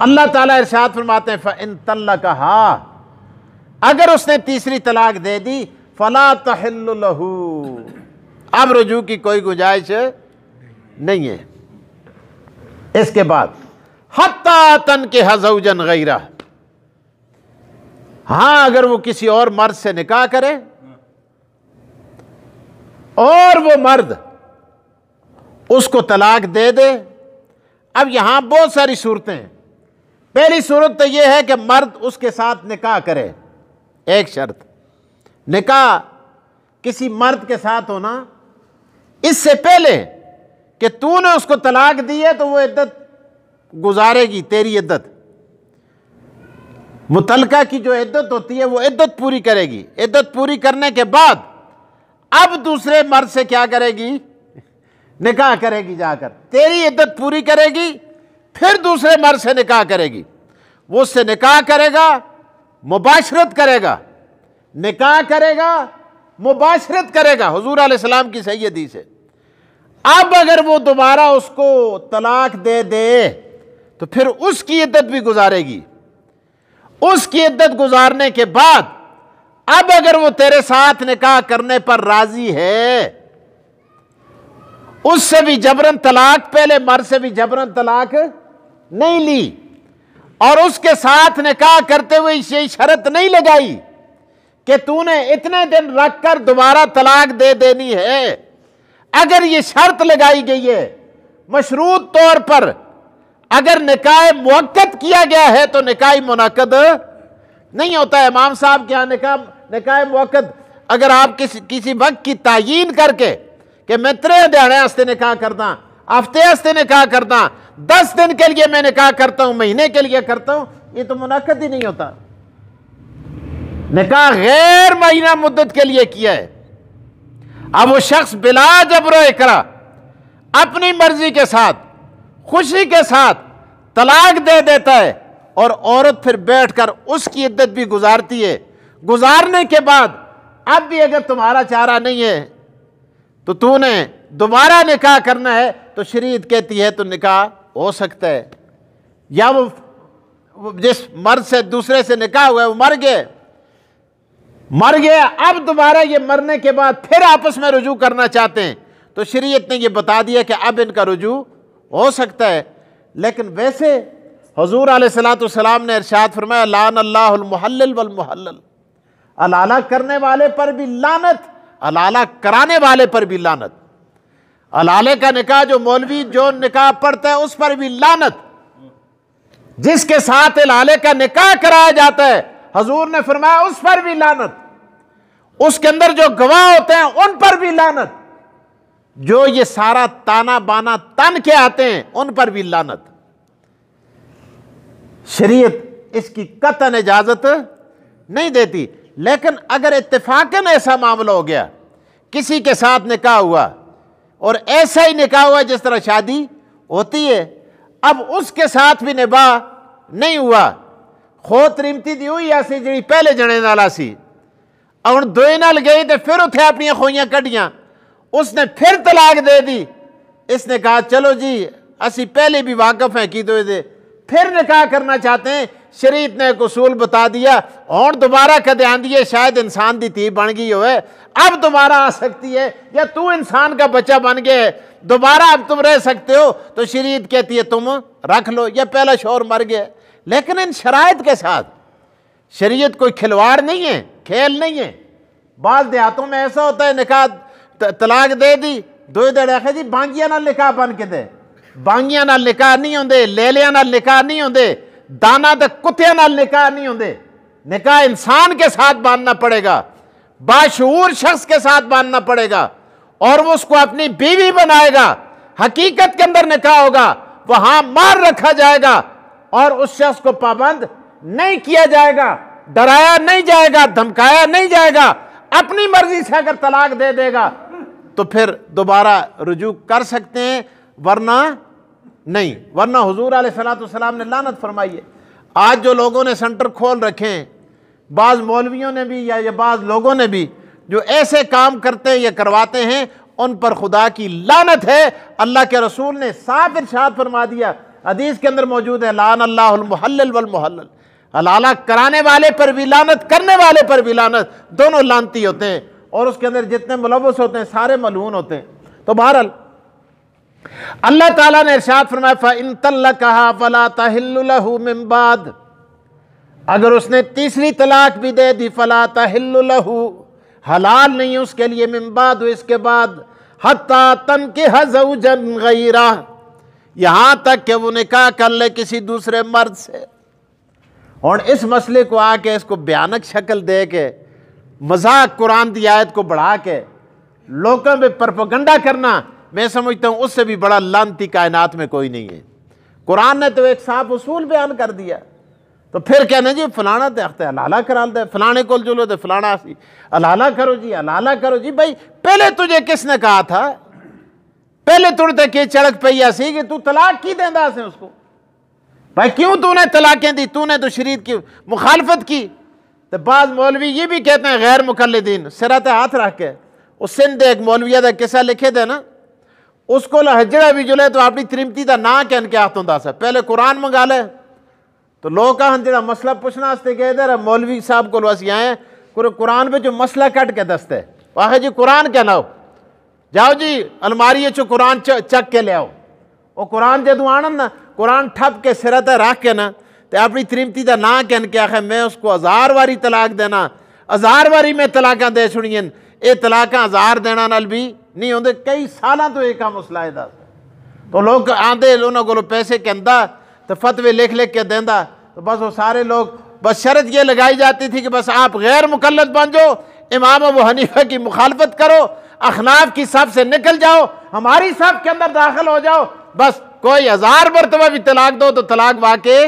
اللہ تعالیٰ ارشاد فرماتے ہیں فَإِن طَلَّقَهَا، اگر اس نے تیسری طلاق دے دی فَلَا تَحِلُّ لَهُ، اب رجوع کی کوئی گنجائش نہیں ہے۔ اس کے بعد حَتَّى تَنْكِحَ زَوْجًا غَيْرَهُ، ہاں اگر وہ کسی اور مرد سے نکاح کرے اور وہ مرد اس کو طلاق دے دے۔ اب یہاں بہت ساری صورتیں ہیں۔ پہلی صورت تو یہ ہے کہ مرد اس کے ساتھ نکاح کرے، ایک شرط، نکاح کسی مرد کے ساتھ ہونا اس سے پہلے کہ تو نے اس کو طلاق دی ہے تو وہ عدت گزارے گی، تیری عدت، متعلقہ کی جو عدت ہوتی ہے وہ عدت پوری کرے گی۔ عدت پوری کرنے کے بعد اب دوسرے مرد سے کیا کرے گی؟ نکاح کرے گی، جا کر تیری عدت پوری کرے گی، پھر دوسرے مرد سے نکاح کرے گی۔ وہ اس سے نکاح کرے گا، مباشرت کرے گا، نکاح کرے گا، مباشرت کرے گا، حضور علیہ السلام کی صحیح حدیث ہے۔ اب اگر وہ دوبارہ اس کو طلاق دے دے تو پھر اس کی عدت بھی گزارے گی۔ اس کی عدت گزارنے کے بعد اب اگر وہ تیرے ساتھ نکاح کرنے پر راضی ہے، اس سے بھی جبرن طلاق، پہلے مرد سے بھی جبرن طلاق نہیں لی، اور اس کے ساتھ نکاح کرتے ہوئے یہ شرط نہیں لگائی کہ تو نے اتنے دن رکھ کر دوبارہ طلاق دے دینی ہے۔ اگر یہ شرط لگائی گئی ہے مشروط طور پر، اگر نکاح موقت کیا گیا ہے تو نکاح منعقد نہیں ہوتا ہے۔ امام صاحب کے یہاں نکاح موقت اگر آپ کسی وقت کی تعیین کر کے کہ میں 3 دہاڑے ہستے نکاح کرتا، ہفتے ہستے نکاح کرتا، 10 دن کے لیے میں نکاح کرتا ہوں، مہینے کے لیے کرتا ہوں، یہ تو منعقد ہی نہیں ہوتا۔ نکاح غیر مہینہ مدت کے لیے کیا ہے۔ اب وہ شخص بلا جبر و اکراہ اپنی مرضی کے ساتھ، خوشی کے ساتھ طلاق دے دیتا ہے، اور عورت پھر بیٹھ کر اس کی عدت بھی گزارتی ہے۔ گزارنے کے بعد اب بھی اگر تمہارا چارہ نہیں ہے تو نے دوبارہ نکاح کرنا ہے تو شریعت کہتی ہے تو نکاح ہو سکتا ہے۔ یا وہ جس مرد سے دوسرے سے نکاح ہوا ہے وہ مر گیا، اب دوبارہ یہ مرنے کے بعد پھر آپس میں رجوع کرنا چاہتے ہیں تو شریعت نے یہ بتا دیا کہ اب ان کا رجوع ہو سکتا ہے۔ لیکن ویسے حضور علیہ السلام نے ارشاد فرمایا لعن اللہ المحلل والمحلل، الالہ کرنے والے پر بھی لعنت، الالہ کرانے والے پر بھی لعنت۔ الالے کا نکاح جو مولوی جو نکاح پڑھتا ہے اس پر بھی لعنت۔ جس کے ساتھ الالے کا نکاح کرایا جاتا ہے حضور نے فرمایا اس پر بھی لعنت۔ اس کے اندر جو گواہ ہوتے ہیں ان پر بھی لعنت۔ جو یہ سارا تانا بانا تن کے آتے ہیں ان پر بھی لعنت۔ شریعت اس کی قطعاً اجازت نہیں دیتی۔ لیکن اگر اتفاقاً ایسا معاملہ ہو گیا، کسی کے ساتھ نکاح ہوا اور ایسا ہی نکاح ہوا جس طرح شادی ہوتی ہے، اب اس کے ساتھ بھی نباہ نہیں ہوا، خوت ریمتی دی ہوئی ایسی جڑی پہلے جنے نالا سی، اور دوئے نال گئی تو پھر اتھے اپنی خوئیاں کڑیاں، اس نے پھر طلاق دے دی۔ اس نے کہا چلو جی اسی پہلے بھی واقف ہیں کی دوئے دے، پھر نکاح کرنا چاہتے ہیں۔ شریعت نے ایک اصول بتا دیا، اور دوبارہ کدے آندی ہے شاید انسان دی تھی بن گئی ہوئے، اب دوبارہ آ سکتی ہے، یا تو انسان کا بچہ بن گیا ہے دوبارہ اب تم رہ سکتے ہو، تو شریعت کہتی ہے تم رکھ لو، یا پہلا شوہر مر گیا۔ لیکن ان شرائط کے ساتھ شریعت کوئی کھلواڑ نہیں ہے، کھیل نہیں ہے۔ بعض دیہاتوں میں ایسا ہوتا ہے نکاح طلاق دے دی، دوئے دڑے آخر جی بانگیاں نال نکاح بن کے دے، بانگیاں نال نکاح نہیں ہوندے، لیلیاں نال نکاح نہیں ہوندے، دانا تے کتیاں نال نکاح نہیں ہوندے۔ نکاح انسان کے ساتھ باندھنا پڑے گا، باشعور شخص کے ساتھ باندھنا پڑے گا، اور وہ اس کو اپنی بیوی بنائے گا، حقیقت کے اندر نکاح ہوگا، وہاں مار رکھا جائے گا، اور اس شخص کو پابند نہیں کیا جائے گا، ڈرایا نہیں جائے گا، دھمکایا نہیں جائے گا۔ اپنی مرضی سے اگر طلاق دے دے گا تو پھر دوبارہ رجوع کر سکتے ہیں، ورنہ نہیں۔ ورنہ حضور علیہ السلام نے لعنت فرمائی ہے۔ آج جو لوگوں نے سنٹر کھول رکھے ہیں، بعض مولویوں نے بھی یا بعض لوگوں نے بھی جو ایسے کام کرتے ہیں یا کرواتے ہیں، ان پر خدا کی لعنت ہے۔ اللہ کے رسول نے صاف ارشاد فرما دیا حدیث کے اندر موجود ہے لعن اللہ المحلل والمحلل، حلالہ کرانے والے پر بھی لعنت، کرنے والے پر بھی لعنت، دونوں لعنتی ہوتے ہیں، اور اس کے اندر جتنے ملوث ہوتے ہیں سارے ملعون ہوتے ہیں۔ تو بہرحال اللہ تعالیٰ نے ارشاد فرمایا فَإِن طَلَّقَهَا فَلَا تَحِلُّ لَهُ مِن بَعْدُ، اگر اس نے تیسری طلاق بھی دے دی فَلَا تَحِلُّ لَهُ، حلال نہیں اس کے لیے، من بعد، اس کے بعد، حَتَّى تَنْكِحَ زَوْجًا غَيْرَهُ، یہاں تک کہ وہ نکاح کر لے کسی دوسرے مرد سے۔ اور اس مسئلے کو آ کے اس کو بھیانک شکل دے کے مذاق قرآن دی آیت کو بڑھا کے لوگوں میں پروپیگنڈا کرنا، میں سمجھتا ہوں اس سے بھی بڑا لعنتی کائنات میں کوئی نہیں ہے۔ قرآن نے تو ایک صاف اصول بیان کر دیا، تو پھر کہنا جی فلانا تخت ہے حلالہ کرا دے، فلانے کو جلو دے فلانا سی حلالہ کرو جی، حلالہ کرو جی۔ بھائی پہلے تجھے کس نے کہا تھا؟ پہلے تڑتے کی چڑک پہ سی کہ تو طلاق کی دیندا سے اس کو؟ بھائی کیوں تو نے طلاقیں دی؟ تو نے تو شریعت کی مخالفت کی۔ تو بعض مولوی یہ بھی کہتے ہیں غیر مقلدین، سرات ہاتھ رکھ کے، اس سندھ ایک مولویہ دا قصہ لکھے دے نا، اس کو لہجڑا بھی جلے تو اپنی ترمتی دا نا کہن کے ہاتھوں دا سا، پہلے قرآن منگا لے۔ تو لوگ کہاں جڑا مسئلہ پوچھنا ہستے کہہ دے رہا مولوی صاحب کو لوسی آئے قرآن پہ جو مسئلہ کٹ کے دستے واقعی جی قرآن کیا ناؤ، جاؤ جی الماری چو قرآن چک کے لے آؤ۔ وہ قرآن جدو آنن نا، قرآن ٹھپ کے سرت رکھ کے نا تے اپنی ترمتی دا نا کہن کے آخر میں اس کو 1000 واری طلاق دینا، 1000 واری میں طلاقاں دے چھڑیں، اے طلاقاں 1000 دینا نال بھی نہیں ہوندے، کئی سالاں تو ایک مسئلہ ہے دا۔ تو لوگ آندے انہوں کو پیسے کہندا تو فتوے لکھ لکھ کے دیندہ، تو بس وہ سارے لوگ بس شرط یہ لگائی جاتی تھی کہ بس آپ غیر مقلد بن جاؤ، امام ابو حنیفہ کی مخالفت کرو، احناف کی صف سے نکل جاؤ، ہماری صف کے اندر داخل ہو جاؤ، بس کوئی 1000 مرتبہ بھی طلاق دو تو طلاق واقع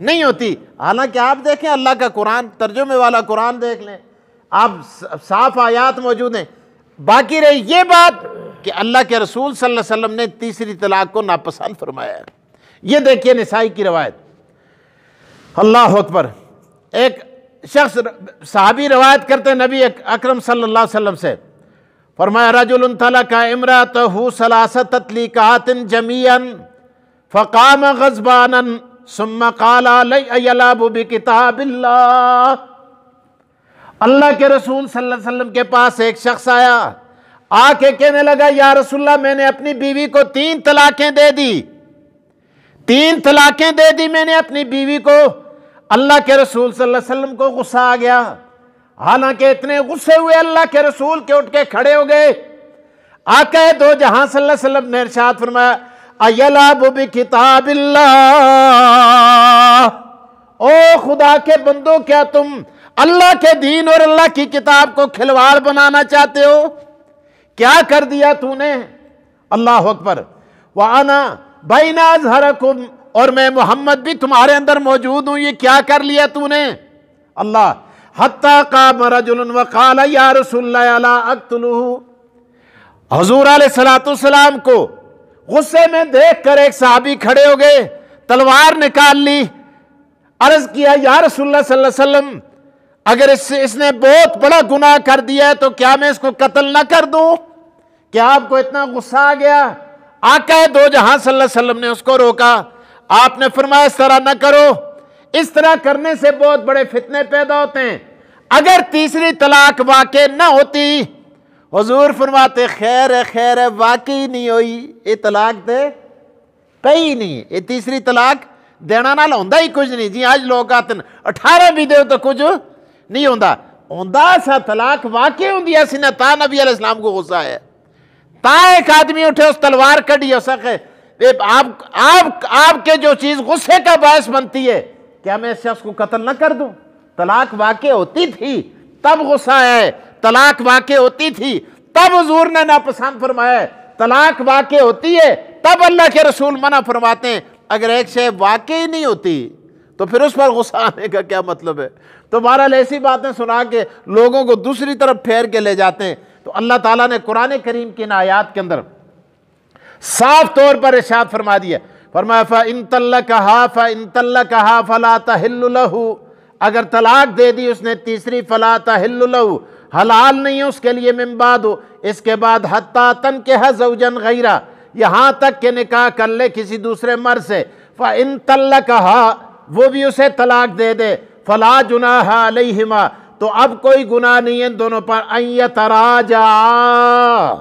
نہیں ہوتی۔ حالانکہ آپ دیکھیں اللہ کا قرآن، ترجمے والا قرآن دیکھ لیں، آپ صاف آیات موجود ہیں۔ باقی رہی یہ بات کہ اللہ کے رسول صلی اللہ علیہ وسلم نے تیسری طلاق کو ناپسند فرمایا ہے۔ یہ دیکھیے نسائی کی روایت، اللہ اکبر، ایک شخص صحابی روایت کرتے نبی اکرم صلی اللہ علیہ وسلم سے، فرمایا رجل طلق امرأته 3 تطلیقات جميعا فقام غضبانا ثم قال علی یلعب بکتاب اللہ۔ اللہ کے رسول صلی اللہ علیہ وسلم کے پاس ایک شخص آیا، آ کے کہنے لگا یا رسول اللہ میں نے اپنی بیوی کو 3 طلاقیں دے دی، 3 طلاقیں دے دی میں نے اپنی بیوی کو۔ اللہ کے رسول صلی اللہ علیہ وسلم کو غصہ آ گیا، حالانکہ اتنے غصے ہوئے اللہ کے رسول کے اٹھ کے کھڑے ہو گئے۔ آقا دو جہاں صلی اللہ علیہ وسلم نے ارشاد فرمایا ایلعب بکتاب اللہ، او خدا کے بندو کیا تم اللہ کے دین اور اللہ کی کتاب کو کھلواڑ بنانا چاہتے ہو؟ کیا کر دیا تو نے؟ اللہ اکبر۔ وَأَنَا بَيْنَ أَظْهَرَكُمْ، اور میں محمد بھی تمہارے اندر موجود ہوں، یہ کیا کر لیا تو نے؟ اللہ حتیٰ قام رجل وقال یا رسول اللہ لا اقتلہ، حضور علیہ السلام کو غصے میں دیکھ کر ایک صحابی کھڑے ہو گئے، تلوار نکال لی، عرض کیا یا رسول اللہ صلی اللہ علیہ وسلم اگر اس نے بہت بڑا گناہ کر دیا ہے تو کیا میں اس کو قتل نہ کر دوں؟ کیا آپ کو اتنا غصہ آ گیا؟ آقا دو جہاں صلی اللہ علیہ وسلم نے اس کو روکا، آپ نے فرمایا اس طرح نہ کرو، اس طرح کرنے سے بہت بڑے فتنے پیدا ہوتے ہیں۔ اگر تیسری طلاق واقع نہ ہوتی، حضور فرماتے خیر ہے واقعی نہیں ہوئی، یہ طلاق دے پئی نہیں، یہ تیسری طلاق دینا نال ہوندا ہی کچھ نہیں۔ جی آج لوگ آتے ہیں 18 بھی دے تو کچھ نہیں ہوندا، ہوندا سا طلاق واقع ہوندی ہے سنہ، تا نبی علیہ السلام کو غصہ ہے، تا ایک آدمی اٹھے اس تلوار کڑی ہو سکے۔ آپ کے جو چیز غصے کا باعث بنتی ہے، کیا میں اس شخص کو قتل نہ کر دوں؟ طلاق واقع ہوتی تھی تب غصہ ہے، طلاق واقع ہوتی تھی تب حضور نے ناپسند فرمایا ہے، طلاق واقع ہوتی ہے تب اللہ کے رسول منع فرماتے ہیں۔ اگر ایک شے واقع ہی نہیں ہوتی تو پھر اس پر غصہ آنے کا کیا مطلب ہے؟ تو بہرحال ایسی باتیں سنا کے لوگوں کو دوسری طرف پھیر کے لے جاتے ہیں۔ تو اللہ تعالیٰ نے قرآن کریم کی ان آیات کے اندر صاف طور پر ارشاد فرما دیا، فرمایا فَإِن طَلَّقَهَا فَلَا تَحِلُّ لَهُ، اگر طلاق دے دی اس نے تیسری، فَلَا تَحِلُّ لَهُ، حلال نہیں ہے اس کے لیے، من بعد، اس کے بعد، حَتَّى تَنْكِحَ زَوْجًا غَيْرَهُ، یہاں تک کہ نکاح کر لے کسی دوسرے مرد سے، فَإِن طَلَّقَهَا وہ بھی اسے طلاق دے دے فَلَا جُنَاحَ عَلَيْهِمَا تو اب کوئی گناہ نہیں ہے ان دونوں پر أَن يَتَرَاجَعَا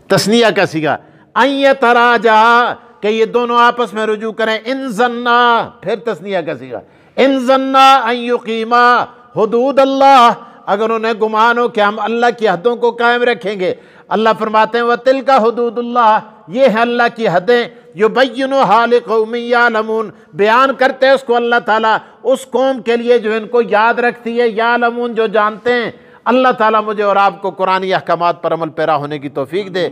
تثنیہ کا صیغہ أَن يَتَرَاجَعَا کہ یہ دونوں آپس میں رجوع کریں إِن ظَنَّا پھر تثنیہ کا صیغہ إِن ظَنَّا أَن يُقِيمَا حدود اللہ اگر انہیں گمان ہو کہ ہم اللہ کی حدوں کو قائم رکھیں گے اللہ فرماتے ہیں وَتِلْكَ حدود اللہ یہ ہے اللہ کی حدیں يُبَيِّنُهَا لِقَوْمٍ يَعْلَمُونَ بیان کرتے ہیں اس کو اللہ تعالیٰ اس قوم کے لیے جو ان کو یاد رکھتی ہے یعلمون جو جانتے ہیں اللہ تعالیٰ مجھے اور آپ کو قرآنی احکامات پر عمل پیرا ہونے کی توفیق دے